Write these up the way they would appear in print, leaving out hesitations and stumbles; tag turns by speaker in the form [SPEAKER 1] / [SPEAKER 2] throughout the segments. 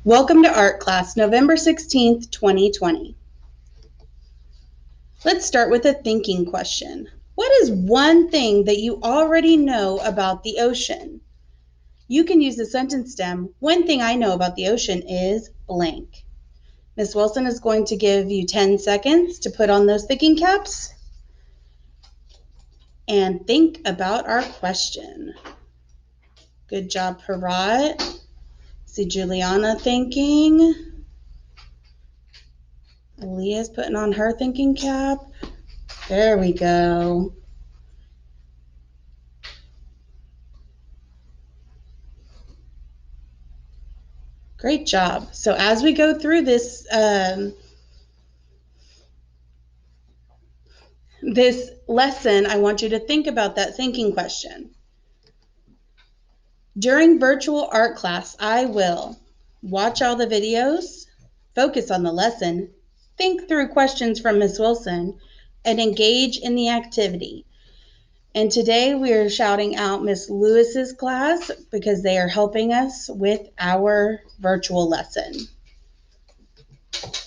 [SPEAKER 1] Welcome to art class, November 16th, 2020. Let's start with a thinking question. What is one thing that you already know about the ocean? You can use the sentence stem, one thing I know about the ocean is blank. Ms. Wilson is going to give you 10 seconds to put on those thinking caps and think about our question. Good job, Parat. See Juliana thinking. Aaliyah's putting on her thinking cap. There we go. Great job. So as we go through this this lesson, I want you to think about that thinking question. During virtual art class, I will watch all the videos, focus on the lesson, think through questions from Ms. Wilson, and engage in the activity. And today we are shouting out Ms. Lewis's class because they are helping us with our virtual lesson.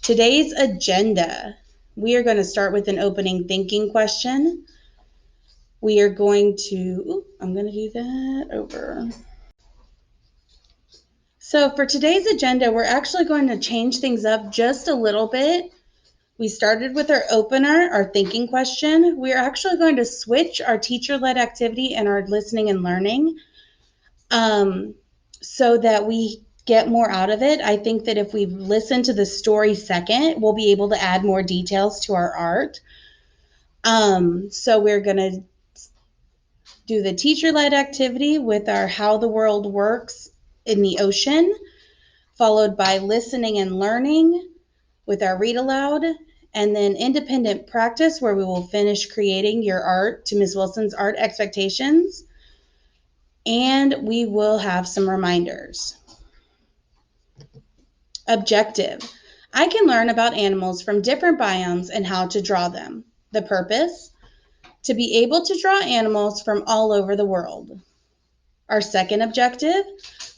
[SPEAKER 1] Today's agenda, we are going to start with an opening thinking question. We are going to, I'm going to do that over. So for today's agenda, we're actually going to change things up just a little bit. We started with our opener, our thinking question. We're actually going to switch our teacher-led activity and our listening and learning so that we get more out of it. I think that if we listen to the story second, we'll be able to add more details to our art. So we're going to do the teacher-led activity with our How the World Works in the Ocean, followed by listening and learning with our read aloud, and then independent practice where we will finish creating your art to Ms. Wilson's art expectations, and we will have some reminders. Objective. I can learn about animals from different biomes and how to draw them. The purpose? To be able to draw animals from all over the world. Our second objective,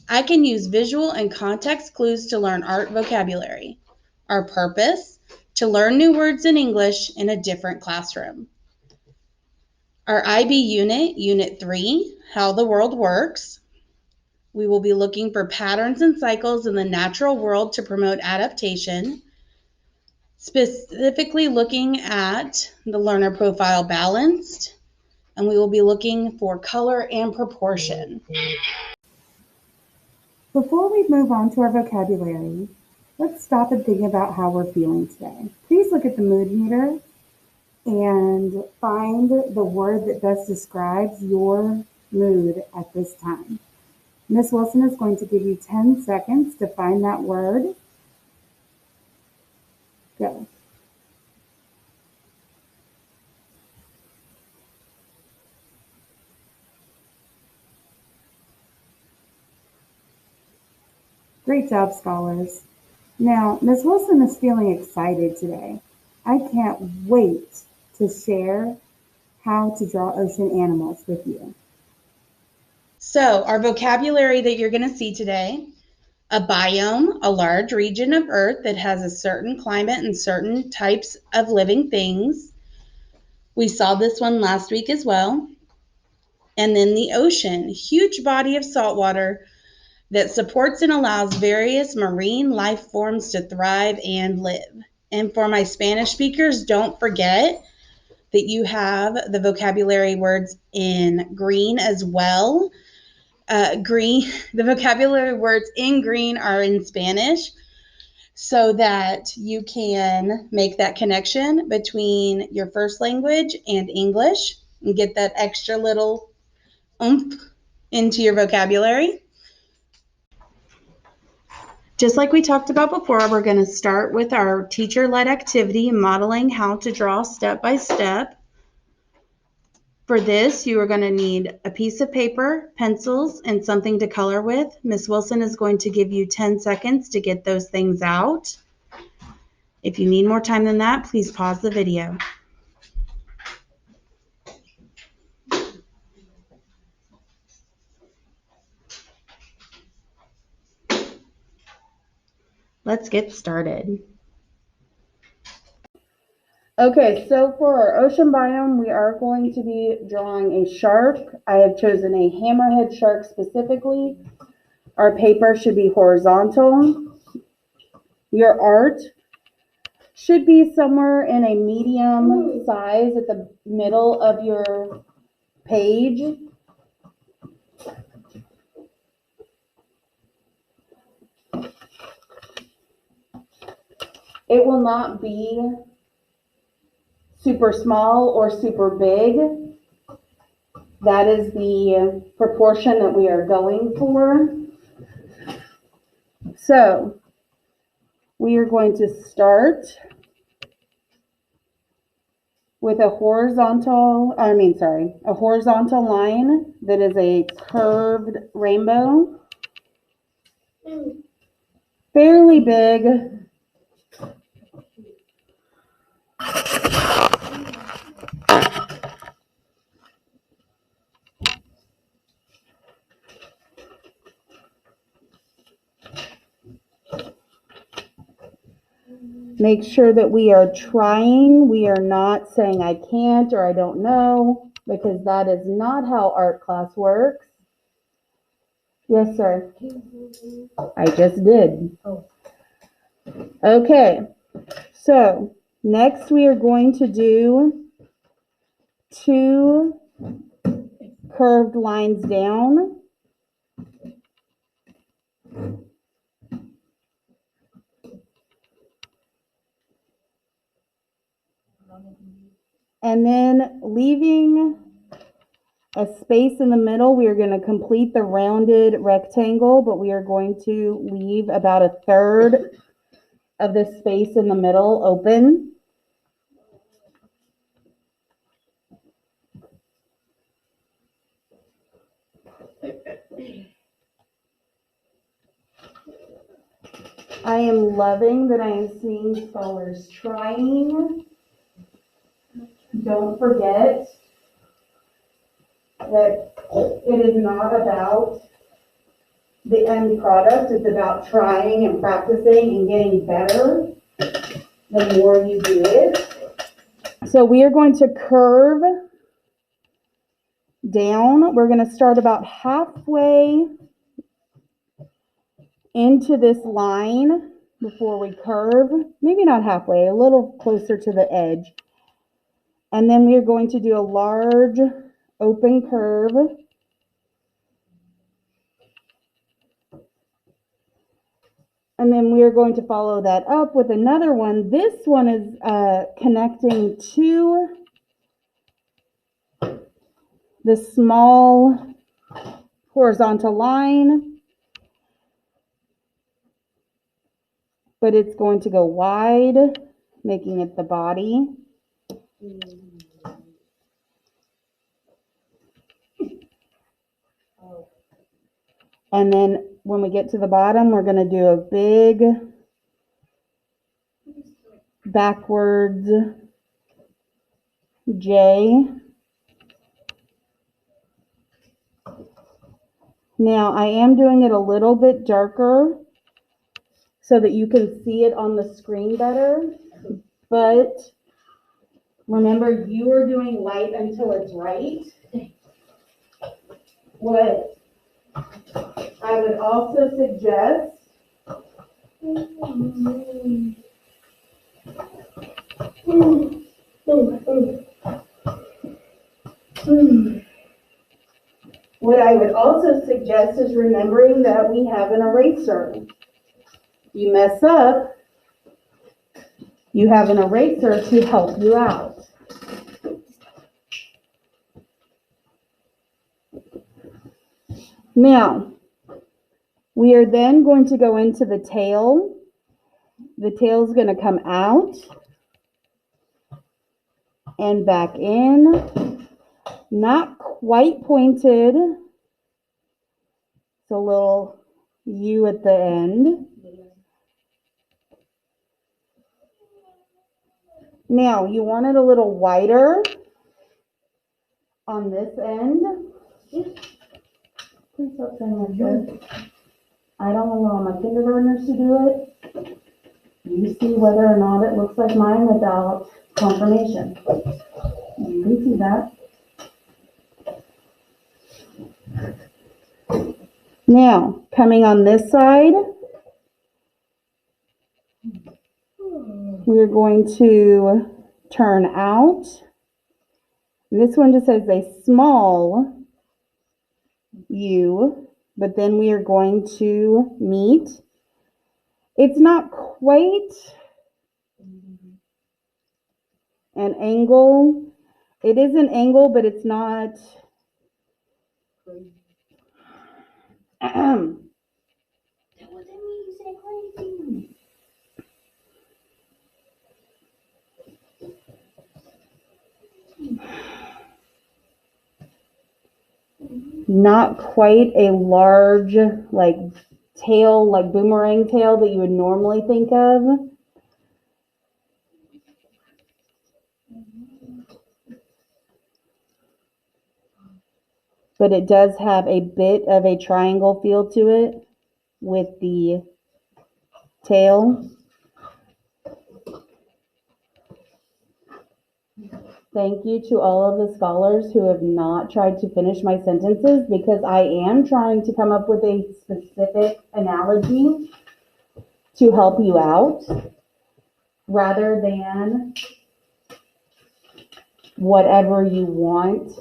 [SPEAKER 1] I can use visual and context clues to learn art vocabulary. Our purpose, to learn new words in English in a different classroom. Our IB unit, Unit 3, How the World Works. We will be looking for patterns and cycles in the natural world to promote adaptation. Specifically looking at the learner profile balanced, and we will be looking for color and proportion.
[SPEAKER 2] Before we move on to our vocabulary, let's stop and think about how we're feeling today. Please look at the mood meter and find the word that best describes your mood at this time. Ms. Wilson is going to give you 10 seconds to find that word. Go. Great job, scholars. Now, Ms. Wilson is feeling excited today. I can't wait to share how to draw ocean animals with you.
[SPEAKER 1] So our vocabulary that you're going to see today, a biome, a large region of Earth that has a certain climate and certain types of living things. We saw this one last week as well. And then the ocean, huge body of salt water that supports and allows various marine life forms to thrive and live. And for my Spanish speakers, don't forget that you have the vocabulary words in green as well. The vocabulary words in green are in Spanish so that you can make that connection between your first language and English and get that extra little oomph into your vocabulary. Just like we talked about before, we're going to start with our teacher-led activity, modeling how to draw step by step. For this, you are going to need a piece of paper, pencils, and something to color with. Ms. Wilson is going to give you 10 seconds to get those things out. If you need more time than that, please pause the video. Let's get started.
[SPEAKER 2] Okay, so for our ocean biome, we are going to be drawing a shark. I have chosen a hammerhead shark specifically. Our paper should be horizontal. Your art should be somewhere in a medium size at the middle of your page. It will not be super small or super big. That is the proportion that we are going for. So we are going to start with a horizontal line that is a curved rainbow. Fairly big. Make sure that we are trying. We are not saying I can't or I don't know, because that is not how art class works. Yes, sir. I just did. Okay, so next we are going to do 2 curved lines down. And then leaving a space in the middle, we are going to complete the rounded rectangle, but we are going to leave about 1/3 of the space in the middle open. I am loving that I am seeing scholars trying. Don't forget that it is not about the end product. It's about trying and practicing and getting better the more you do it. So we are going to curve down. We're going to start about halfway into this line before we curve. Maybe not halfway, a little closer to the edge. And then we are going to do a large open curve. And then we are going to follow that up with another one. This one is connecting to the small horizontal line, but it's going to go wide, making it the body. And then when we get to the bottom, we're going to do a big backwards J. Now I am doing it a little bit darker so that you can see it on the screen better, but remember, you are doing light until it's right. What I would also suggest is remembering that we have an eraser. You mess up, you have an eraser to help you out. Now, we are then going to go into the tail. The tail is going to come out and back in. Not quite pointed. It's a little U at the end. Now, you want it a little wider on this end. Please stop saying like this.
[SPEAKER 1] I don't allow my kindergartners to do it. You see whether or not it looks like mine without confirmation. You can see that. Now, coming on this side, we're going to turn out. This one just says a small U, but then we are going to meet. It's not quite an angle. It is an angle, but it's not. Not quite a large, like tail, like boomerang tail that you would normally think of. But it does have a bit of a triangle feel to it with the tail. Thank you to all of the scholars who have not tried to finish my sentences, because I am trying to come up with a specific analogy to help you out rather than whatever you want,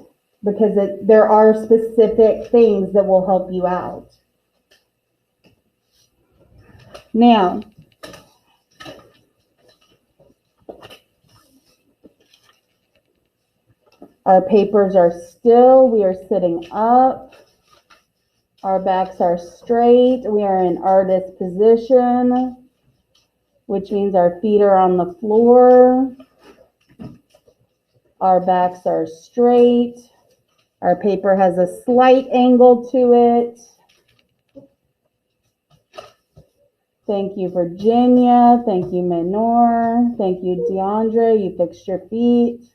[SPEAKER 1] because there are specific things that will help you out. Now, our papers are still, we are sitting up. Our backs are straight. We are in artist position, which means our feet are on the floor. Our backs are straight. Our paper has a slight angle to it. Thank you, Virginia. Thank you, Menor. Thank you, DeAndre. You fixed your feet.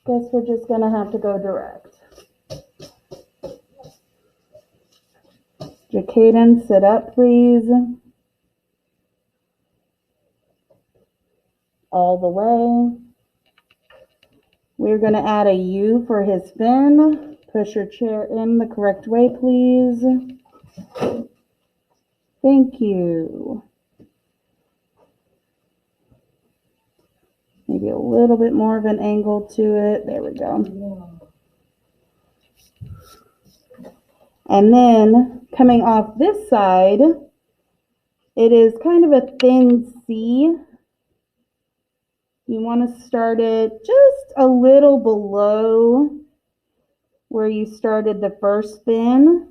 [SPEAKER 1] Guess we're just gonna have to go direct. Jacaden, sit up, please. All the way. We're gonna add a U for his fin. Push your chair in the correct way, please. Thank you. Maybe a little bit more of an angle to it. There we go. And then coming off this side, it is kind of a thin C. You want to start it just a little below where you started the first fin,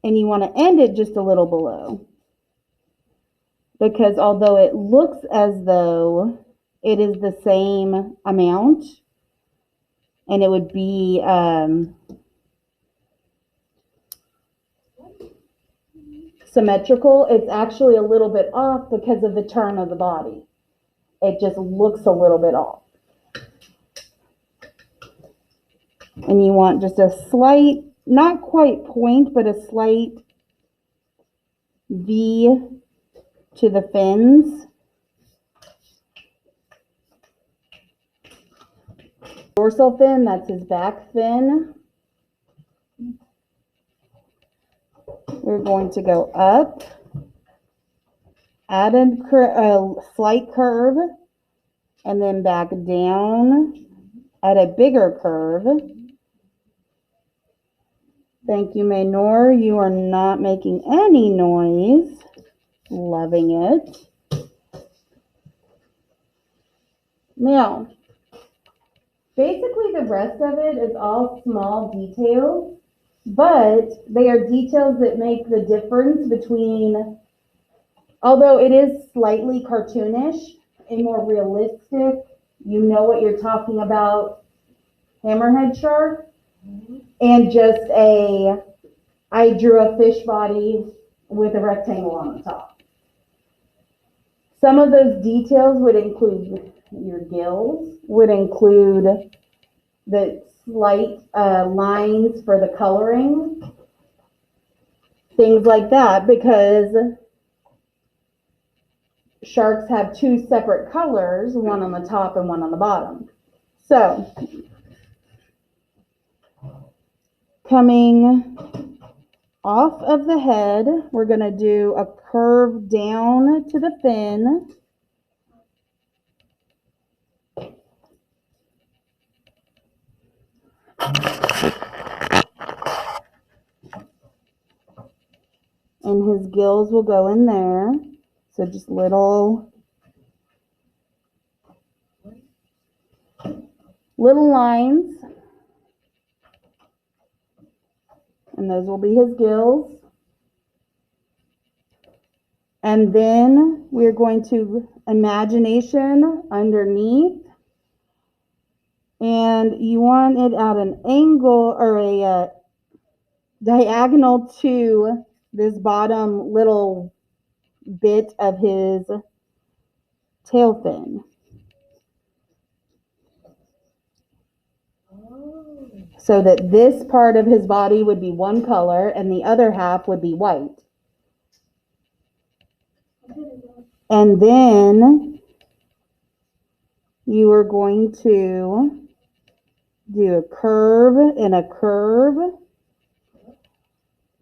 [SPEAKER 1] and you want to end it just a little below. Because although it looks as though it is the same amount, and it would be symmetrical, it's actually a little bit off because of the turn of the body. It just looks a little bit off. And you want just a slight, not quite point, but a slight V to the fins. Dorsal fin, that's his back fin. We're going to go up, add a slight curve, and then back down at a bigger curve. Thank you, Maynor. You are not making any noise. Loving it. Now, basically the rest of it is all small details, but they are details that make the difference between, although it is slightly cartoonish, a more realistic, you know what you're talking about, hammerhead shark, and just I drew a fish body with a rectangle on the top. Some of those details would include your gills, would include the slight lines for the coloring, things like that, because sharks have two separate colors, one on the top and one on the bottom. So, coming off of the head, we're going to do a curve down to the fin. And his gills will go in there. So just little lines. And those will be his gills. And then we're going to imagination underneath. And you want it at an angle or a diagonal to this bottom little bit of his tail fin. So that this part of his body would be one color and the other half would be white. And then you are going to do a curve and a curve.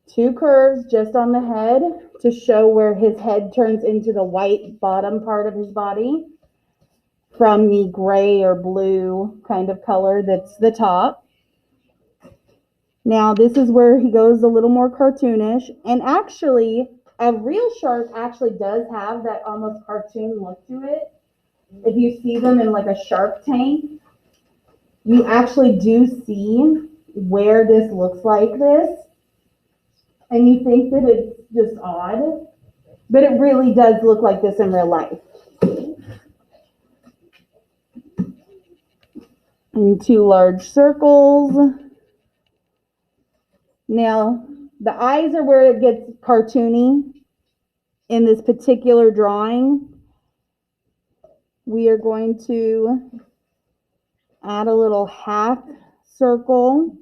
[SPEAKER 1] Two curves just on the head to show where his head turns into the white bottom part of his body from the gray or blue kind of color that's the top. Now this is where he goes a little more cartoonish, and actually a real shark actually does have that almost cartoon look to it. If you see them in like a Shark Tank, you actually do see where this looks like this, and you think that it's just odd, but it really does look like this in real life. And two large circles. Now, the eyes are where it gets cartoony in this particular drawing. We are going to add a little half circle,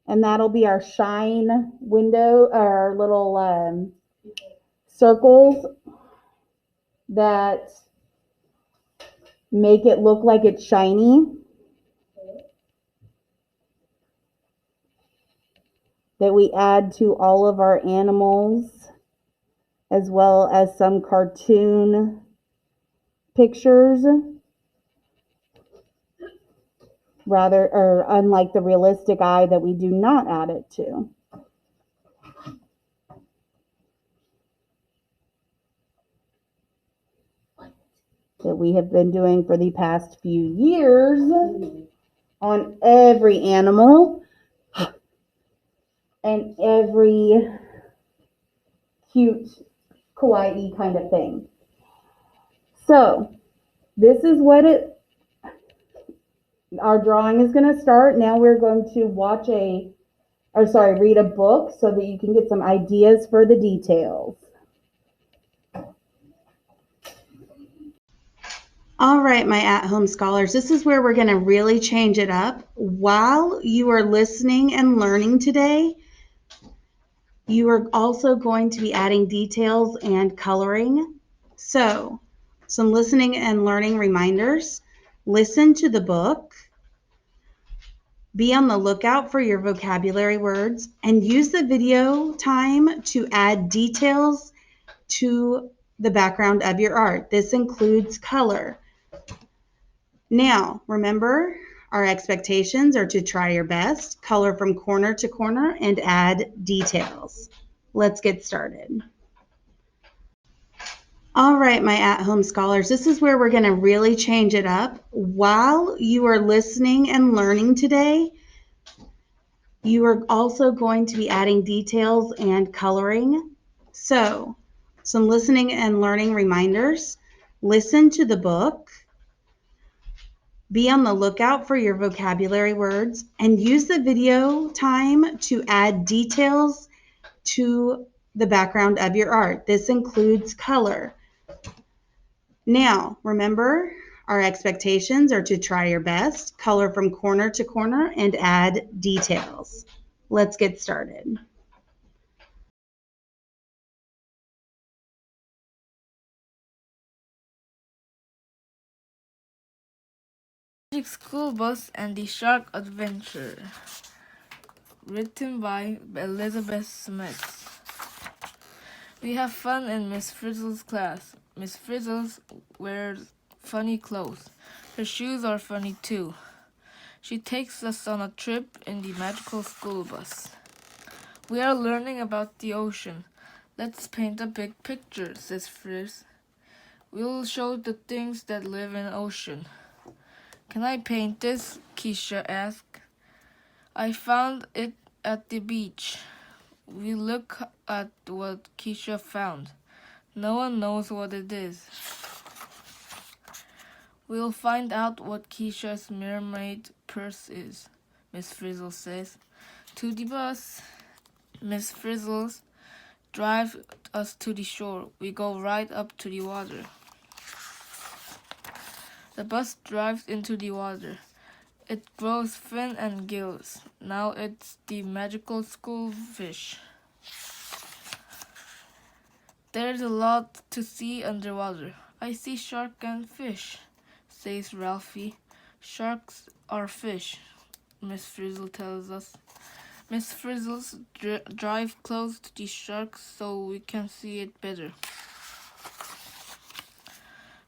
[SPEAKER 1] and that'll be our shine window, our little circles that make it look like it's shiny. That we add to all of our animals, as well as some cartoon pictures, rather, or unlike the realistic eye that we do not add it to. That we have been doing for the past few years on every animal and every cute kawaii kind of thing. So this is what our drawing is going to start. Now we're going to read a book so that you can get some ideas for the details. All right, my at-home scholars, this is where we're going to really change it up. While you are listening and learning today, you are also going to be adding details and coloring. So, some listening and learning reminders. Listen to the book. Be on the lookout for your vocabulary words and use the video time to add details to the background of your art. This includes color. Now, remember, our expectations are to try your best, color from corner to corner, and add details. Let's get started. All right, my at-home scholars, this is where we're going to really change it up. While you are listening and learning today, you are also going to be adding details and coloring. So, some listening and learning reminders. Listen to the book. Be on the lookout for your vocabulary words and use the video time to add details to the background of your art. This includes color. Now, remember, Our expectations are to try your best, color from corner to corner, and add details. Let's get started.
[SPEAKER 3] Magic School Bus and the Shark Adventure. Written by Elizabeth Smith. We have fun in Miss Frizzle's class. Miss Frizzle wears funny clothes. Her shoes are funny too. She takes us on a trip in the magical school bus. We are learning about the ocean. Let's paint a big picture, says Frizz. We'll show the things that live in the ocean. Can I paint this? Keisha asked. I found it at the beach. We look at what Keisha found. No one knows what it is. We'll find out what Keisha's mermaid purse is, Miss Frizzle says. To the bus. Miss Frizzle drives us to the shore. We go right up to the water. The bus drives into the water. It grows fin and gills. Now it's the magical school fish. There's a lot to see underwater. I see shark and fish, says Ralphie. Sharks are fish, Miss Frizzle tells us. Miss Frizzle's drive close to the shark so we can see it better.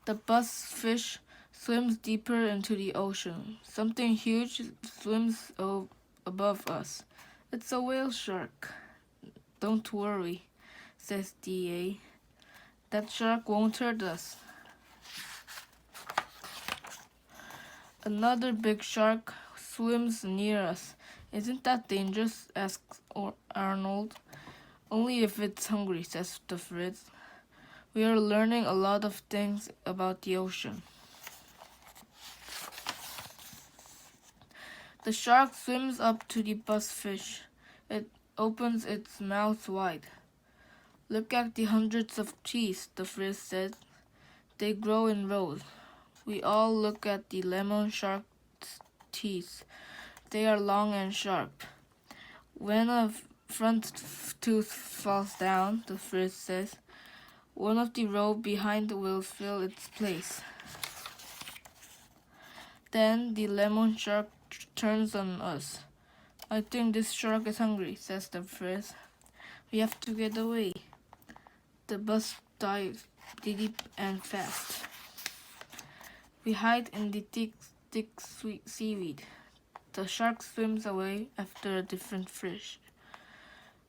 [SPEAKER 3] The bus fish swims deeper into the ocean. Something huge swims above us. It's a whale shark. Don't worry, says DA. That shark won't hurt us. Another big shark swims near us. Isn't that dangerous? Asks Arnold. Only if it's hungry, says the Fritz. We are learning a lot of things about the ocean. The shark swims up to the bus fish. It opens its mouth wide. Look at the hundreds of teeth, the Frizz said. They grow in rows. We all look at the lemon shark's teeth. They are long and sharp. When a front tooth falls down, the Frizz says, one of the row behind will fill its place. Then the lemon shark turns on us. I think this shark is hungry, says the Frizz. We have to get away. The bus dives deep and fast. We hide in the thick sweet seaweed. The shark swims away after a different fish.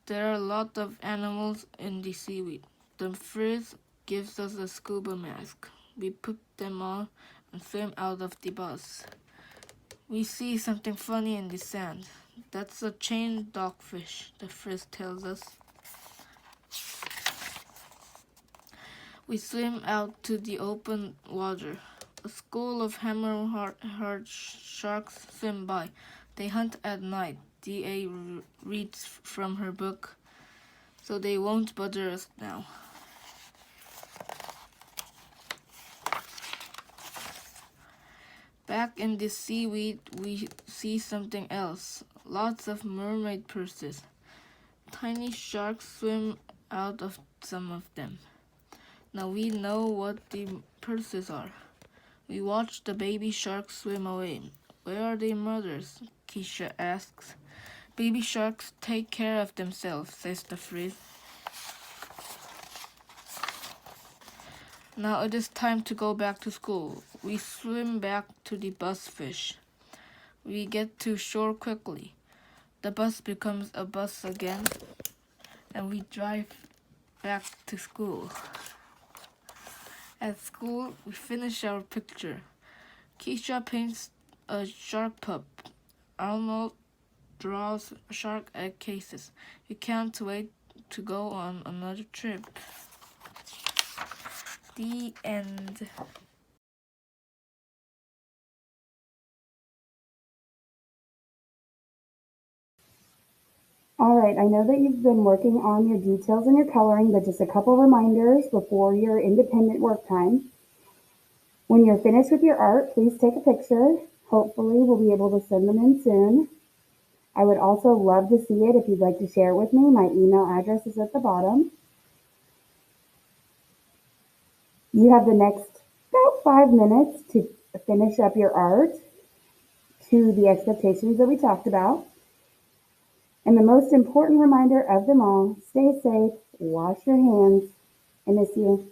[SPEAKER 3] There are a lot of animals in the seaweed. The Frizz gives us a scuba mask. We put them on and swim out of the bus. We see something funny in the sand. That's a chain dogfish, the Frizz tells us. We swim out to the open water. A school of hammerhead sharks swim by. They hunt at night. D.A. reads from her book, so they won't bother us now. Back in the seaweed, we see something else. Lots of mermaid purses. Tiny sharks swim out of some of them. Now we know what the purses are. We watch the baby sharks swim away. Where are their mothers? Keisha asks. Baby sharks take care of themselves, says the Frizz. Now it is time to go back to school. We swim back to the bus fish. We get to shore quickly. The bus becomes a bus again, and we drive back to school. At school, we finish our picture. Keisha paints a shark pup. Arnold draws shark egg cases. We can't wait to go on another trip. The end.
[SPEAKER 2] All right, I know that you've been working on your details and your coloring, but just a couple reminders before your independent work time. When you're finished with your art, please take a picture. Hopefully, we'll be able to send them in soon. I would also love to see it if you'd like to share it with me. My email address is at the bottom. You have the next about 5 minutes to finish up your art to the expectations that we talked about. And the most important reminder of them all, stay safe, wash your hands, I miss you.